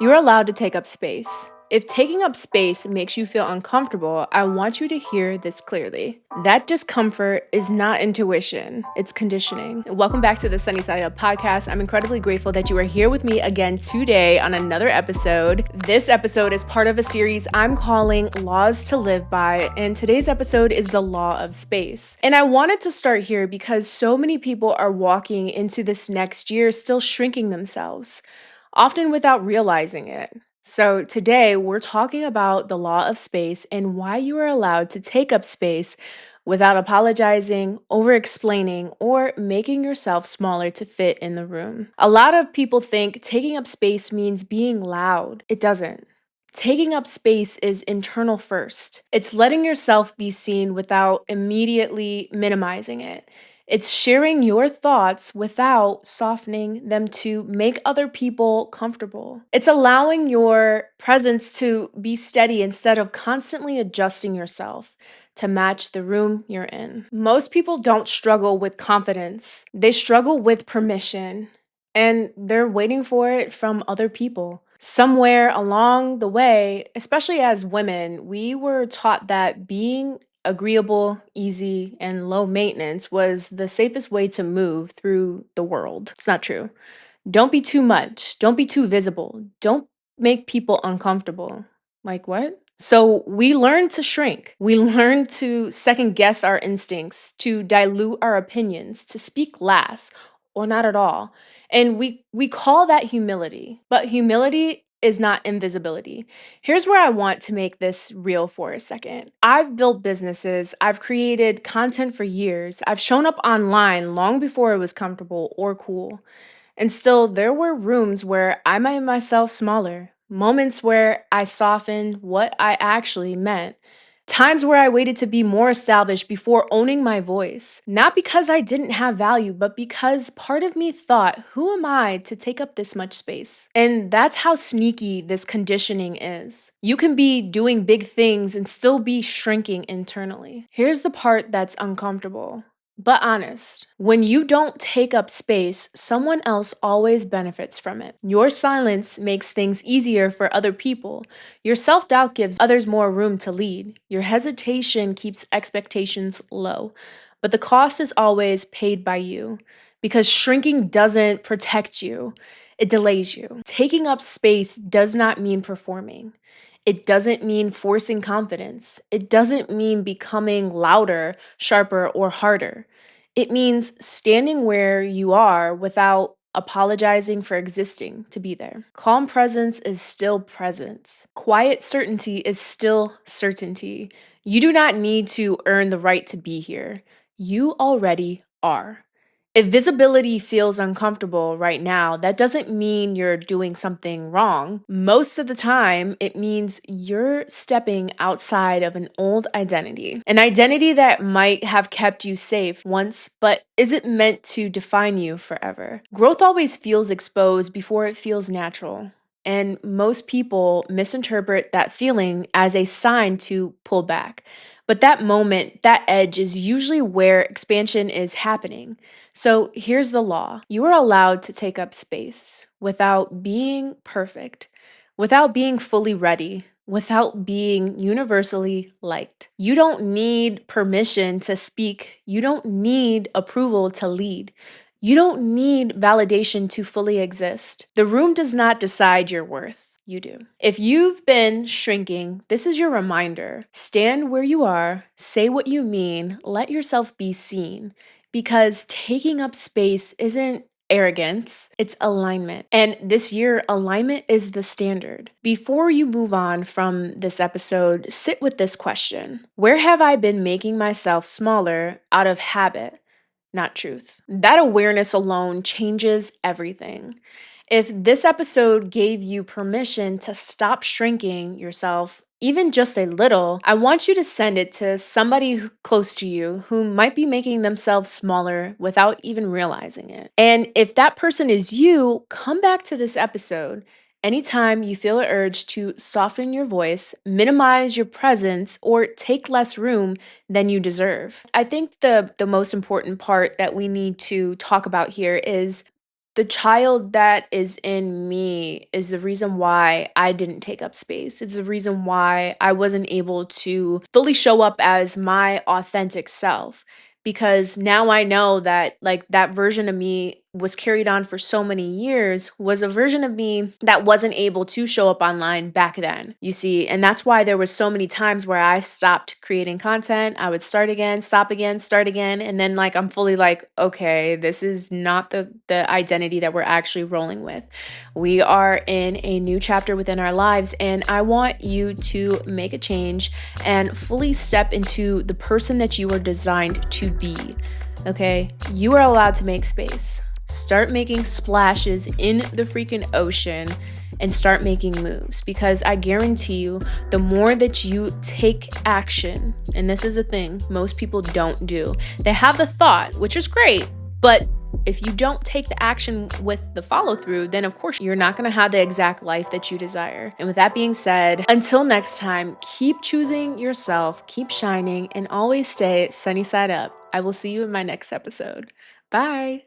You're allowed to take up space. If taking up space makes you feel uncomfortable, I want you to hear this clearly. That discomfort is not intuition, it's conditioning. Welcome back to the Sunny Side Up podcast. I'm incredibly grateful that you are here with me again today on another episode. This episode is part of a series I'm calling Laws to Live By, and today's episode is the law of space. And I wanted to start here because so many people are walking into this next year still shrinking themselves, often without realizing it. So, today we're talking about the law of space and why you are allowed to take up space without apologizing, over explaining, or making yourself smaller to fit in the room. A lot of people think taking up space means being loud. It doesn't. Taking up space is internal first. It's letting yourself be seen without immediately minimizing it. It's sharing your thoughts without softening them to make other people comfortable. It's allowing your presence to be steady instead of constantly adjusting yourself to match the room you're in. Most people don't struggle with confidence, they struggle with permission, and they're waiting for it from other people. Somewhere along the way, especially as women, we were taught that being agreeable, easy, and low maintenance was the safest way to move through the world. It's not true. Don't be too much. Don't be too visible. Don't make people uncomfortable. Like what? So we learn to shrink. We learn to second guess our instincts, to dilute our opinions, to speak last or not at all. And we call that humility. But humility is not invisibility. Here's where I want to make this real for a second. I've built businesses, I've created content for years, I've shown up online long before it was comfortable or cool. And still, there were rooms where I made myself smaller, moments where I softened what I actually meant, times where I waited to be more established before owning my voice. Not because I didn't have value, but because part of me thought, who am I to take up this much space? And that's how sneaky this conditioning is. You can be doing big things and still be shrinking internally. Here's the part that's uncomfortable, but honest. When you don't take up space, someone else always benefits from it. Your silence makes things easier for other people. Your self doubt gives others more room to lead. Your hesitation keeps expectations low. But the cost is always paid by you because shrinking doesn't protect you, it delays you. Taking up space does not mean performing. It doesn't mean forcing confidence. It doesn't mean becoming louder, sharper, or harder. It means standing where you are without apologizing for existing to be there. Calm presence is still presence. Quiet certainty is still certainty. You do not need to earn the right to be here. You already are. If visibility feels uncomfortable right now, that doesn't mean you're doing something wrong. Most of the time, it means you're stepping outside of an old identity, an identity that might have kept you safe once, but isn't meant to define you forever. Growth always feels exposed before it feels natural. And most people misinterpret that feeling as a sign to pull back. But that moment, that edge is usually where expansion is happening. So here's the law: you are allowed to take up space without being perfect, without being fully ready, without being universally liked. You don't need permission to speak, you don't need approval to lead. You don't need validation to fully exist. The room does not decide your worth. You do. If you've been shrinking, this is your reminder. Stand where you are, say what you mean, let yourself be seen. Because taking up space isn't arrogance, it's alignment. And this year, alignment is the standard. Before you move on from this episode, sit with this question: where have I been making myself smaller out of habit, not truth? That awareness alone changes everything. If this episode gave you permission to stop shrinking yourself, even just a little, I want you to send it to somebody close to you who might be making themselves smaller without even realizing it. And if that person is you, come back to this episode anytime you feel an urge to soften your voice, minimize your presence, or take less room than you deserve. I think the most important part that we need to talk about here is the child that is in me is the reason why I didn't take up space. It's the reason why I wasn't able to fully show up as my authentic self. Because now I know that, like, that version of me was carried on for so many years, was a version of me that wasn't able to show up online back then, you see. And that's why there was so many times where I stopped creating content. I would start again, stop again, start again, and then, like, I'm fully like, okay, this is not the identity that we're actually rolling with. We are in a new chapter within our lives, and I want you to make a change and fully step into the person that you are designed to be. Okay? You are allowed to make space. Start making splashes in the freaking ocean and start making moves, because I guarantee you, the more that you take action, and this is a thing most people don't do, they have the thought, which is great, but if you don't take the action with the follow through, then of course you're not going to have the exact life that you desire. And with that being said, until next time, keep choosing yourself, keep shining, and always stay sunny side up. I will see you in my next episode. Bye.